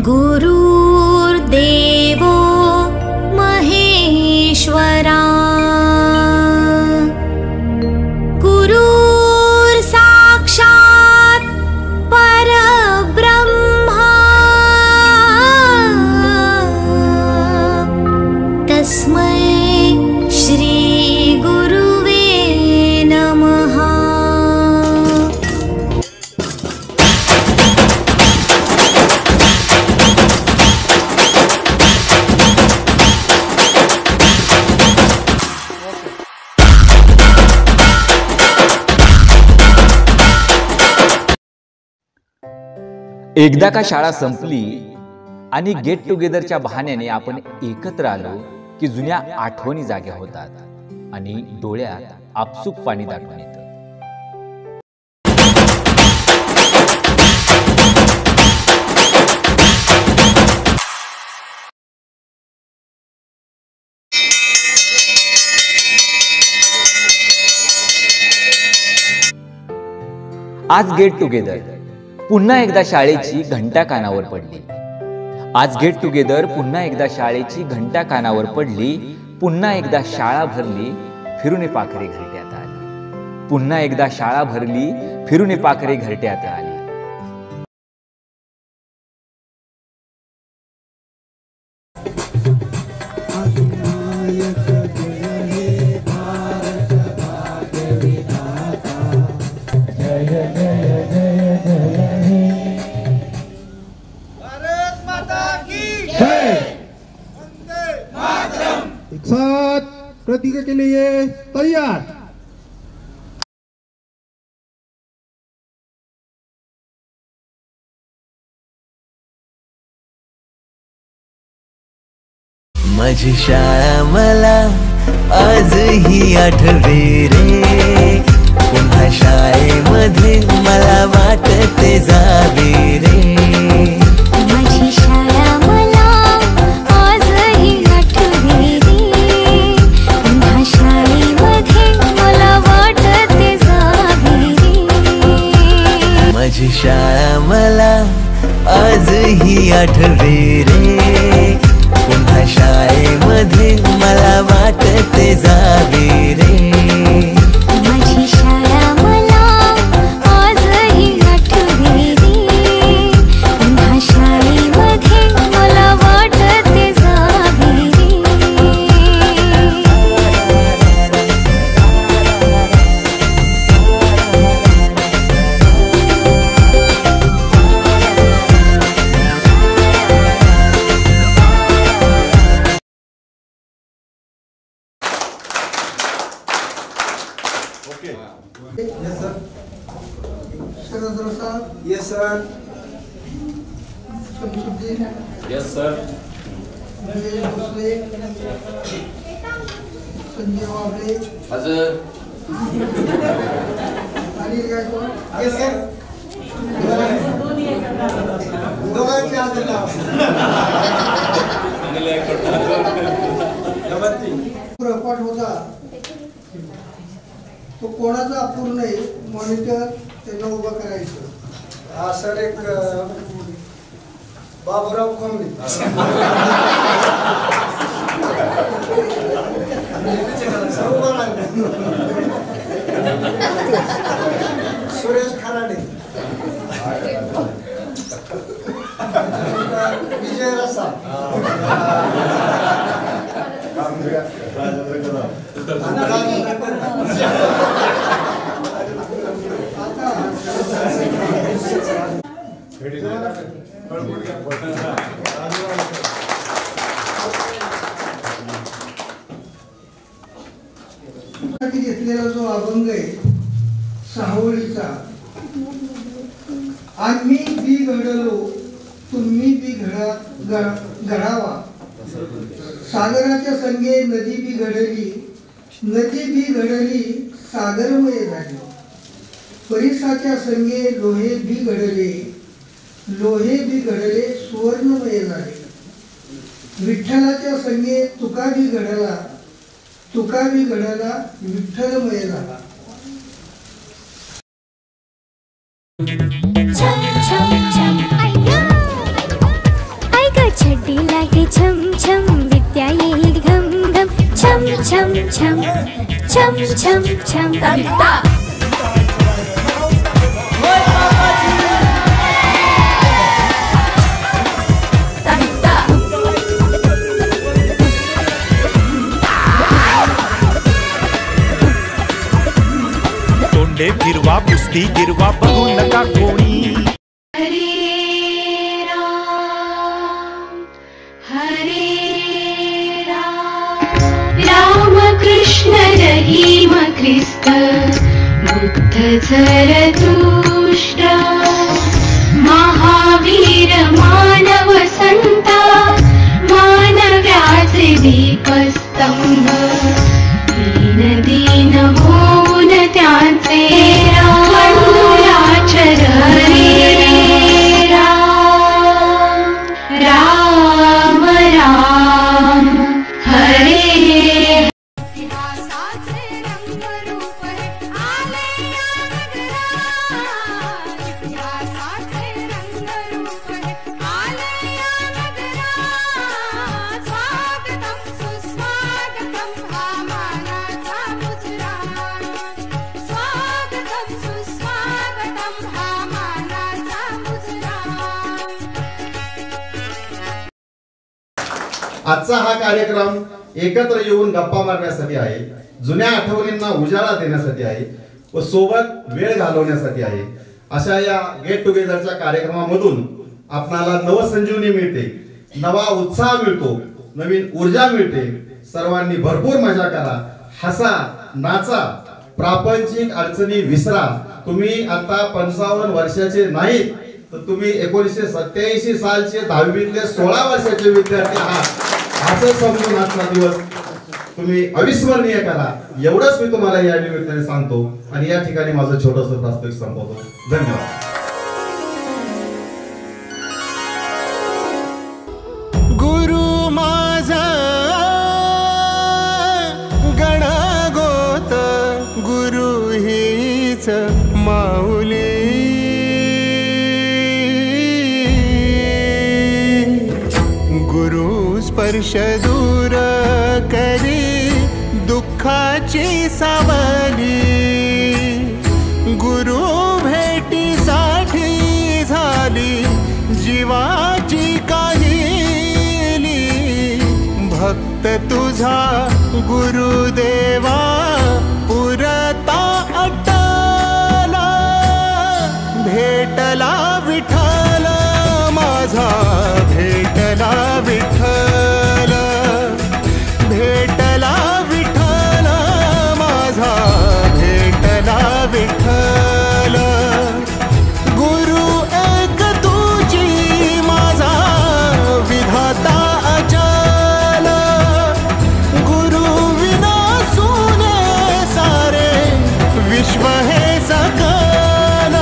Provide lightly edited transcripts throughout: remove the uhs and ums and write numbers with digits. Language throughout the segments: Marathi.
गुरुर्देवो महेश्वरा गुरुर्साक्षात् परब्रह्मा तस्मै श्री गुरुवे नमः। एकदा का शाळा संपली आणि गेट टुगेदरच्या बहाण्याने आपण एकत्र आलो की जुन्या आठवणी जाग्या होतात आणि डोळ्यात आपसुक पाणी दाटून येतं। आज गेट टुगेदर पुन्हा एकदा शाळेची घंटा कानावर पडली। आज गेट टुगेदर पुन्हा एकदा शाळेची घंटा कानावर पडली। पुन्हा एकदा शाळा भरली, फिरून पाखरे घरट्यात आली। पुन्हा एकदा शाळा भरली, फिरून पाखरे घरट्यात आली। एक साथ प्रतिज्ञा के लिए तैयार। माझी शाळा मला आजही आठवे रे। पुन्हा शाळेमध्ये मला वाटते जावे रे। माझी शाळा मला आजही आठवे रे। पुन्हा शाळेमध्ये मला वाटते जावे रे। माझी शाळा मला आजही आठवे रे। पुन्हा शाळेमध्ये मला वाटते जावे रे। माझी शाळा मला आजही आठवे रे। पुन्हा शाळेमध्ये मला वाटते जावे रे। Yes sir. Samsudin. Yes sir. Sanjay Wable. हजर. अनिल गायकवाड. Yes sir. दोघांची हजर लावा. पाठ होता तो कोणाचा अपूर्ण आहे, मॉनिटर त्यांना उभा करायचं। हा सर एक बाबूराव कोंबडी सुरेश खराडे, विजय रसा, घेतलेला जो अभंग आहे सावळीचा, आम्ही बी घडलो तुम्ही बी घडावा, सागराच्या संगे नदी बी घडली, नदी बी घडली सागरमय झाली, परिसाच्या संगे लोहे बी घडले, लोहे बी घडले सुवर्णमय झाले, विठ्ठलाच्या संगे तुका बी घडला, तुका बी घडला विठ्ठलमय झाला। छम छम छम छम तंता तोंडे फिरवा कुस्ती गिरवा बघू नका कोणी कृष्ण रहीम ख्रिस्त बुद्ध झरतुष्ट्र महावीर मानव संता मानव्याचे दीपस्तंभ दीन दीन होऊन त्याचे चरणी राम राम हरे आजचा हा कार्यक्रम एकत्र येऊन गप्पा मारण्यासाठी आहे, जुन्या आठवणींना उजाळा देण्यासाठी आहे व सोबत वेळ घालवण्यासाठी आहे. अशा या गेट टुगेदरच्या कार्यक्रमामधून आपणाला नवसंजीवनी मिळते, नवा उत्साह मिळतो, नवीन ऊर्जा मिळते. सर्वांनी भरपूर मजा करा, हसा, नाचा, प्रापंचिक अडचणी विसरा. तुम्ही आता 55 वर्षाचे नाहीत तर तुम्ही 1987 सालचे 10वीतले 16 वर्षाचे विद्यार्थी आहात. असं समजून आजचा दिवस तुम्ही अविस्मरणीय करा, एवढंच मी तुम्हाला या निमित्ताने सांगतो आणि या ठिकाणी माझं छोटंसं प्रास्ताविक संपवतो. धन्यवाद. गुरु माझा गणगोत गुरु हीच माऊली स्पर्श दूर करी दुःखाची सावली गुरु भेटीसाठी झाली जीवाची काहिली भक्त तुझा गुरुदेवा पुरता अटला भेटला विठ्ठल माझा भेटला विठ्ठल भेटला विठ्ठल माझा भेटला विठ्ठल गुरु एक तुझी माझा विधाता अचल गुरु विना सुने सारे विश्व हे सकल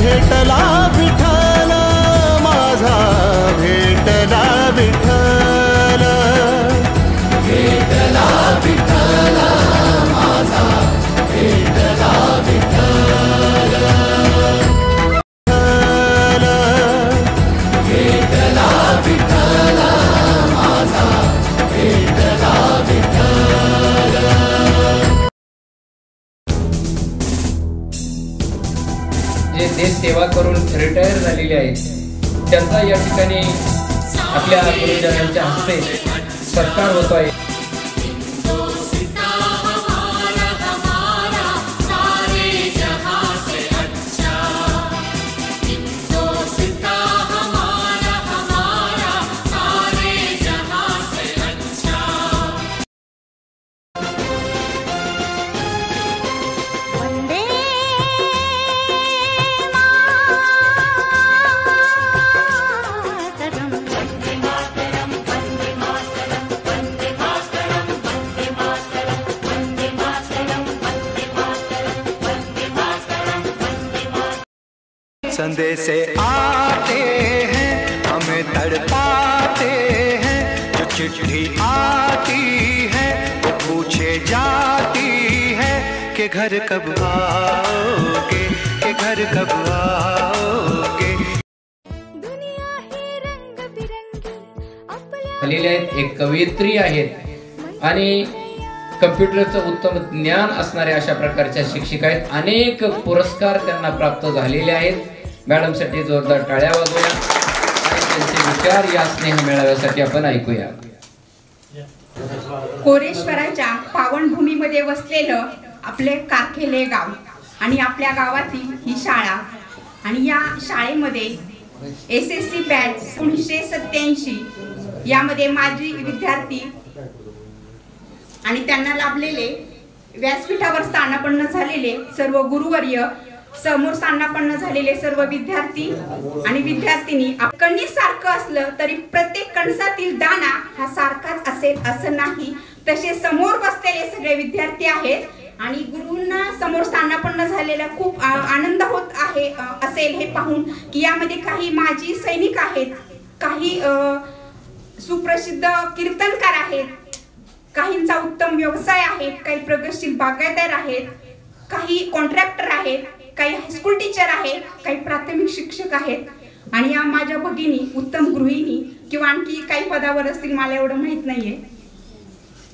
भेटला विठ्ठल माझा भेटला विठ्ठल भेटला विठ्ठल माझा भेटला विठ्ठल भेटला विठ्ठल माझा भेटला विठ्ठल. जे देश सेवा करून रिटायर झालेले आहेत त्यांचा या ठिकाणी आपल्या गुरुजनांच्या हस्ते सत्कार होत आहे. संदेशे आते हैं हमें तड़पाते हैं जो चिट्ठी आती है वो पूछे जाती है कि घर कब आओगे कि घर कब आओगे. आलेले आहेत एक कवयित्री आहेत आणि कम्प्युटरचं उत्तम ज्ञान असणाऱ्या अशा प्रकारच्या शिक्षिका आहेत. अनेक पुरस्कार त्यांना प्राप्त झालेले आहेत. मॅडमसाठी जोरदार टाळ्या वाजवूया आणि त्यांचे विचार या स्नेह मेळाव्यासाठी आपण ऐकूया. कोरेश्वराच्या पावनभूमीमध्ये वसलेलं आपले कारखेले गाव आणि आपल्या गावातील ही शाळा आणि या शाळेमध्ये SSC बॅच 1987 यामध्ये माजी विद्यार्थी आणि त्यांना लाभलेले व्यासपीठावर स्थानापन्न झालेले सर्व गुरुवर्य, समोर स्थानापन्न झालेले सर्व विद्यार्थी आणि विद्यार्थिनी. कणीस सारखं असलं तरी प्रत्येक कणसातील दाणा हा सारखाच असेल असं नाही. तसे समोर बसलेले सगळे विद्यार्थी आहेत आणि गुरूंना समोर स्थानापन्न झालेला खूप आनंद होत आहे असेल हे पाहून की यामध्ये काही माजी सैनिक आहेत, काही सुप्रसिद्ध कीर्तनकार आहेत, काहींचा उत्तम व्यवसाय आहे, काही प्रगतशील बागायतदार आहेत, काही कॉन्ट्रॅक्टर आहेत, काही हायस्कूल टीचर आहेत, काही प्राथमिक शिक्षक आहेत आणि या माझ्या भगिनी उत्तम गृहिणी किंवा आणखी काही पदावर असतील, मला एवढं माहित नाहीये.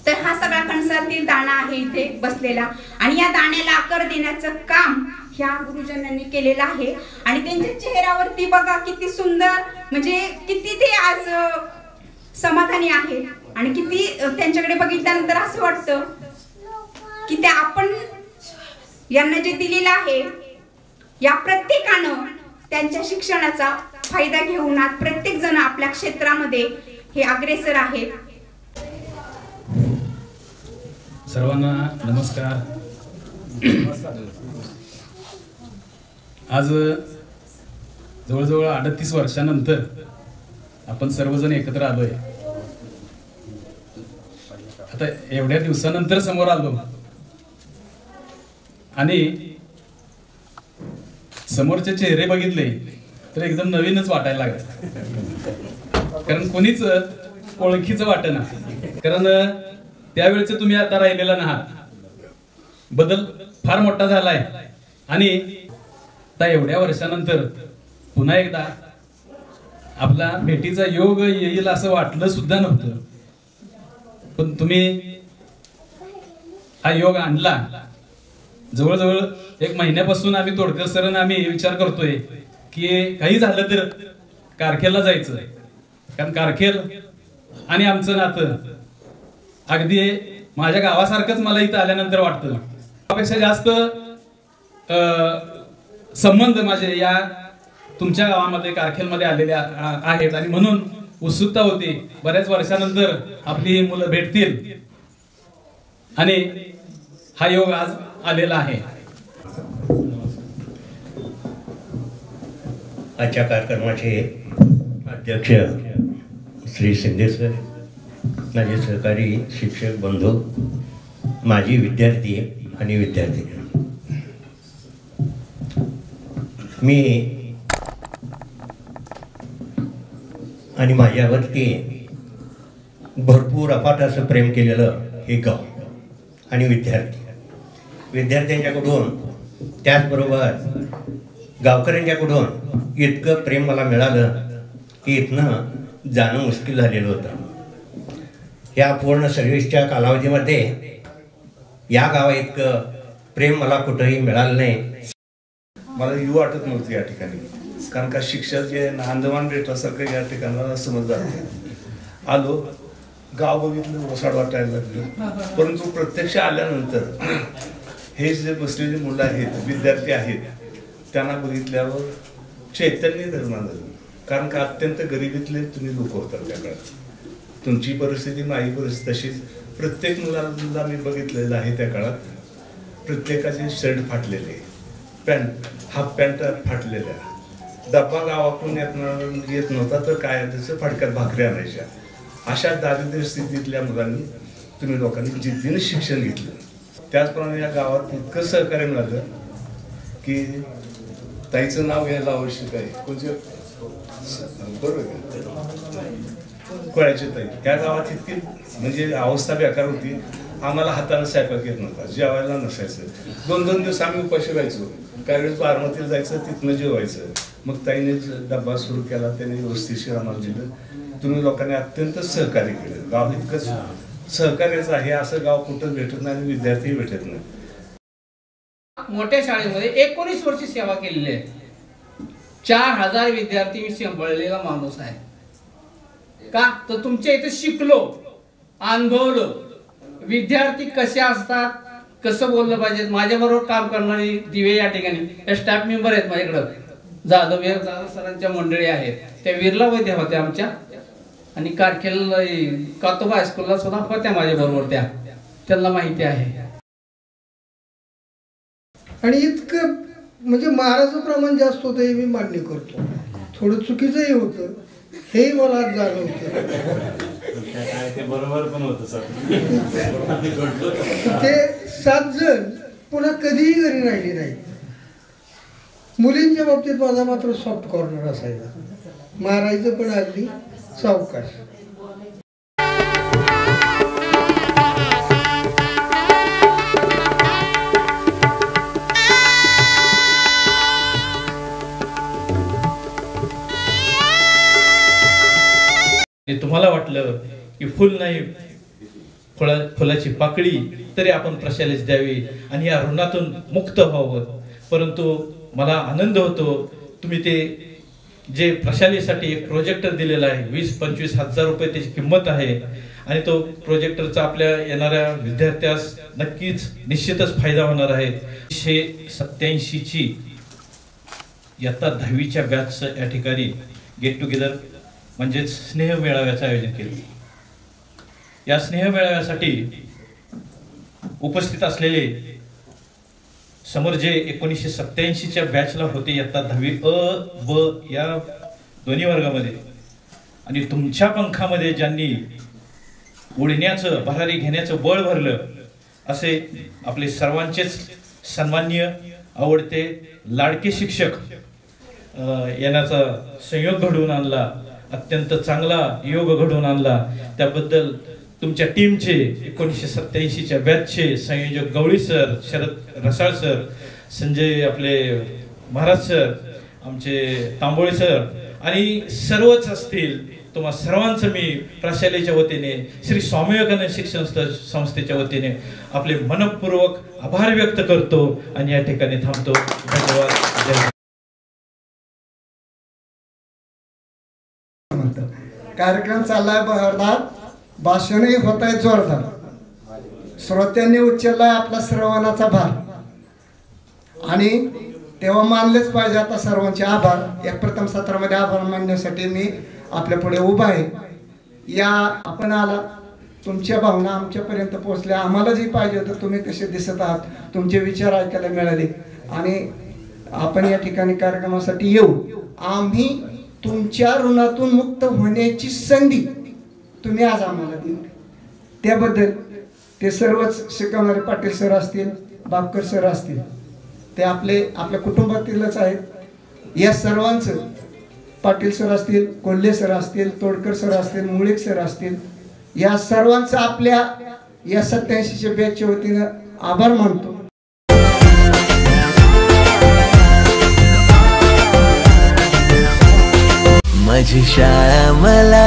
तर हा सगळा कणसातील दाणा आहे इथे बसलेला आणि या दाण्याला आकार देण्याचं काम ह्या गुरुजनांनी केलेलं आहे आणि त्यांच्या चेहऱ्यावरती बघा किती सुंदर, म्हणजे किती ते आज समाधानी आहे आणि किती त्यांच्याकडे बघितल्यानंतर असं वाटतं की त्या आपण यांना जे दिलेलं आहे या प्रत्येकानं त्यांच्या शिक्षणाचा फायदा घेऊन आज प्रत्येक जण आपल्या क्षेत्रामध्ये हे अग्रेसर आहेत. सर्वांना नमस्कार. आज जवळजवळ 38 वर्षानंतर आपण सर्वजण एकत्र आलोय. आता एवढ्या दिवसानंतर समोर आलो आणि समोरचे चेहरे बघितले तर एकदम नवीनच वाटायला लागलं. कारण कोणीच ओळखीचं वाटेना. कारण त्यावेळेचे तुम्ही आता राहिलेला नाहात. बदल फार मोठा झालाय आणि आता एवढ्या वर्षानंतर पुन्हा एकदा आपला भेटीचा योग येईल असं वाटलं सुद्धा नव्हतं. पण तुम्ही हा योग आणला. जवळजवळ 1 महिन्यापासून आम्ही तोडकर सर आम्ही विचार करतोय की काही झालं तर कारखेलला जायचं. कारण कारखेल आणि आमचं नातं अगदी माझ्या गावासारखंच मला इथं आल्यानंतर वाटतं. त्यापेक्षा जास्त संबंध माझे या तुमच्या गावामध्ये कारखेलमध्ये आलेले आहेत आणि म्हणून उत्सुकता होती बऱ्याच वर्षानंतर आपली ही मुलं भेटतील आणि हा योग आज आलेला आहे. आजच्या कार्यक्रमाचे अध्यक्ष श्री शिंदे सर, माझे सहकारी शिक्षक बंधू, माजी विद्यार्थी आणि विद्यार्थिनी, मी आणि माझ्यावरती भरपूर अफाट असं प्रेम केलेलं हे गाव आणि विद्यार्थ्यांच्याकडून त्याचबरोबर गावकऱ्यांच्याकडून इतकं प्रेम मला मिळालं की इथनं जाणं मुश्किल झालेलं होतं. या पूर्ण सर्व्हिसच्या कालावधीमध्ये या गावा इतकं प्रेम मला कुठंही मिळालं नाही. मला येऊ वाटत नव्हतं या ठिकाणी. कारण का शिक्षक जे अंदमान बेटासारखं या ठिकाणाला समजलं. आलो, गाव बघितलं, ओसाड वाटायला लागलं. परंतु प्रत्यक्ष आल्यानंतर हे जे बसलेली मुलं आहेत, विद्यार्थी आहेत, त्यांना बघितल्यावर चैतन्य निर्माण झालं. कारण का अत्यंत गरिबीतले तुम्ही लोक होतात त्या काळात. तुमची परिस्थिती, माझी परिस्थिती तशीच. प्रत्येक मुलाला मी बघितलेलं आहे त्या काळात. प्रत्येकाचे शर्ट फाटलेले, पॅन्ट, हाफ पॅन्ट फाटलेल्या, डब्बा गावाकडून येत नव्हता तर काय त्याचं फाटक्यात भाकरी आणायच्या. अशा दारिद्र्य स्थितीतल्या मुलांनी तुम्ही लोकांनी जिद्दीने शिक्षण घेतलं. त्याचप्रमाणे या गावात इतकं सहकार्य मिळालं की ताईचं नाव घ्यायला आवश्यक आहे. कोणते बरोबर कोळ्याची ताई. त्या गावात इतकी म्हणजे अवस्था बेकार होती. आम्हाला हाताला स्वयंपाक येत नव्हता, जेवायला नसायचं. 2-2 दिवस आम्ही उपाशी राहायचो. काही वेळेस बारामतीला जायचं, तिथनं जेवायचं. मग ताईने डब्बा सुरू केला, त्याने व्यवस्थितशीर आम्हाला दिलं. तुम्ही लोकांनी अत्यंत सहकार्य केलं. गाव इतकंच सहकार्याचं आहे असं गाव कुठं भेटत नाही आणि विद्यार्थी भेटत नाही. मोठ्या शाळेमध्ये 19 वर्ष सेवा केलेली आहे. 4000 विद्यार्थी मी सांभाळलेला माणूस आहे. का तर तुमच्या इथे शिकलो, अनुभवलो विद्यार्थी कसे असतात, कसं बोललं पाहिजे. माझ्याबरोबर काम करणारी दिवे या ठिकाणी स्टाफ मेंबर आहेत माझ्याकडं, जाधव सरांच्या मंडळी आहेत. त्या विरला वैद्य होत्या आमच्या आणि कारखेल कातोबा हायस्कूलला सुद्धा होत्या माझ्या बरोबर. त्यांना माहिती आहे. आणि इतकं म्हणजे महाराजचं प्रमाण जास्त होतं हे मी मान्य करतो. थोडं चुकीचंही होतं हेही मला आज जाणवतं. ते बरोबर पण होतं सर. ते 7 जण पुन्हा कधीही घरी राहिली नाही. मुलींच्या बाबतीत माझा मात्र सॉफ्ट कॉर्नर असायचा. मारायचं पण अगदी सावकाश. तुम्हाला वाटलं की फुल नाही फुलाची पाकळी तरी आपण प्रशालेस द्यावी आणि या ऋणातून मुक्त व्हावं. परंतु मला आनंद होतो तुम्ही ते जे प्रशालेसाठी एक प्रोजेक्टर दिलेला आहे 20-25 हजार रुपये त्याची किंमत आहे आणि तो प्रोजेक्टरचा आपल्या येणाऱ्या विद्यार्थ्यास नक्कीच निश्चितच फायदा होणार आहे. 187ची इयत्ता 10वीच्या बॅचचं या ठिकाणी गेट टुगेदर म्हणजेच स्नेह मेळाव्याचं आयोजन केलं. या स्नेह मेळाव्यासाठी उपस्थित असलेले समोर जे 1987च्या बॅचला होते इयत्ता 10वी अ ब या दोन्ही वर्गामध्ये आणि तुमच्या पंखामध्ये ज्यांनी उडण्याचं भरारी घेण्याचं बळ भरलं असे आपले सर्वांचेच सन्माननीय आवडते लाडके शिक्षक येण्याचा संयोग घडवून आणला, अत्यंत चांगला योग घडवून आणला. त्याबद्दल तुमच्या टीमचे 1987च्या बॅचचे संयोजक गवळी सर, शरद रसाळ सर, संजय आपले महाराज सर, आमचे तांबोळे सर आणि सर्वच असतील, तुम्हा सर्वांचं मी प्रशालेच्या वतीने श्री स्वामी विवेकानंद शिक्षण संस्थेच्या वतीने आपले मनपूर्वक आभार व्यक्त करतो आणि या ठिकाणी थांबतो. धन्यवाद. कार्यक्रम चाललाय बहरदार, भाषणही होत आहे जोरदार. श्रोत्यांनी उचललाय आपला श्रवणाचा भार आणि तेव्हा मानलेच पाहिजे आता सर्वांचे आभार. एक प्रथम सत्रामध्ये आभार मानण्यासाठी मी आपल्या पुढे उभा आहे. या आपण आला, तुमच्या भावना आमच्यापर्यंत पोहोचल्या. आम्हाला जे पाहिजे होतं तुम्ही कसे दिसत आहात, तुमचे विचार ऐकायला मिळाले आणि आपण या ठिकाणी कार्यक्रमासाठी येऊ. आम्ही तुमच्या ऋणातून मुक्त होण्याची संधी तुम्ही आज आम्हाला दिली, त्याबद्दल ते सर्वच शिकवणारे पाटील सर असतील, बापकर सर असतील, ते आपल्या कुटुंबातीलच आहेत. या सर्वांचं, पाटील सर असतील, कोल्हे सर असतील, तोडकर सर असतील, मुळीक सर असतील, या सर्वांचं आपल्या या 87च्या बॅचच्या वतीनं आभार मानतो. माझी शाळा मला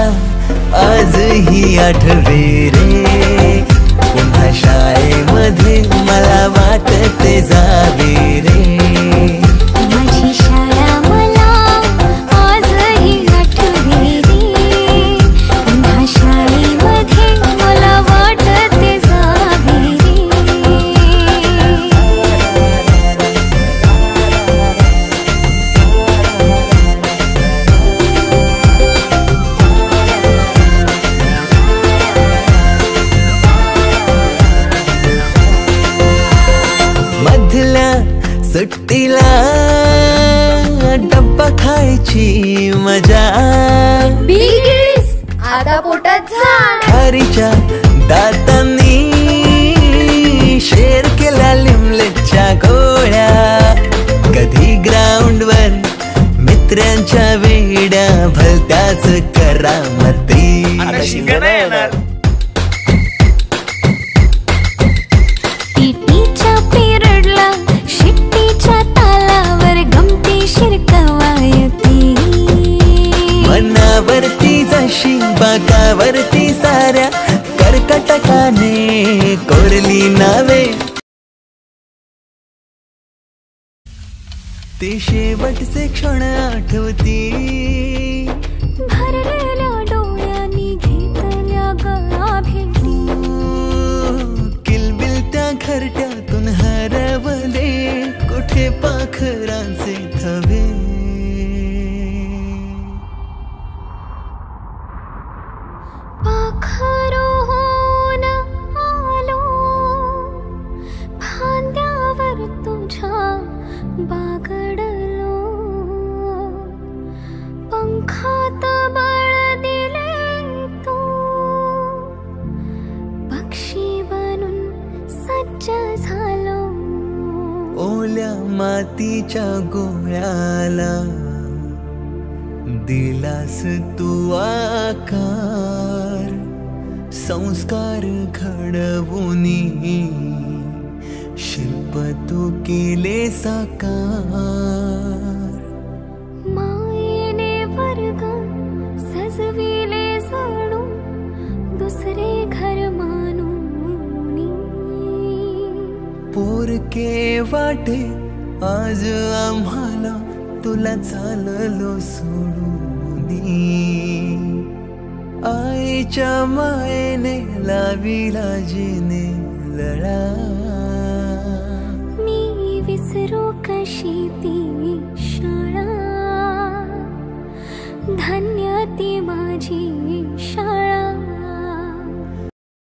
आजही आठवे रे. पुन्हा शाळेमध्ये मला वाटते जावे रे. माझी शाळा मला आजही आठवे रे. पुन्हा शाळेमध्ये मला वाटते जावे रे. सुट्टीला डब्बा खायची मजा, आता पोटात जा. खारीच्या दातांनी शेर केला लिमलेटच्या गोळ्या. कधी ग्राउंडवर मित्रांच्या वेड्या भलत्याच करामती. टीटीच्या पिरियडला शिट्टीच्या तालावर गमती शिरकवायती. मनावरती जशी बाकावरती साऱ्या कर कर्कटकाने कोरली नावे, ते शेवटचे क्षण आठवती, भरलेल्या डोळ्यांनी घेतल्या गळा भेटी, किलबिलत्या घरट्यातून हरवले कुठे पाखरांचे थवे. पाखरोहून आलो फांद्यावर तुझ्या बागडलो, पंखात बळ दिले तू, पक्षी बनून सज्ज झालो. ओल्या मातीच्या गोळ्याला दिलास तू आकार, संस्कार घडवूनी शिल्प तू केले साकार. मायेने वर्ग सजविले जणू दुसरे घर मानूनी, पोरके वाटे आज आम्हाला तुला चाललो सोडूनी. आईच्या मायेने लाविला जिने लळा, मी विसरू कशी ती शाळा, धन्य ती माझी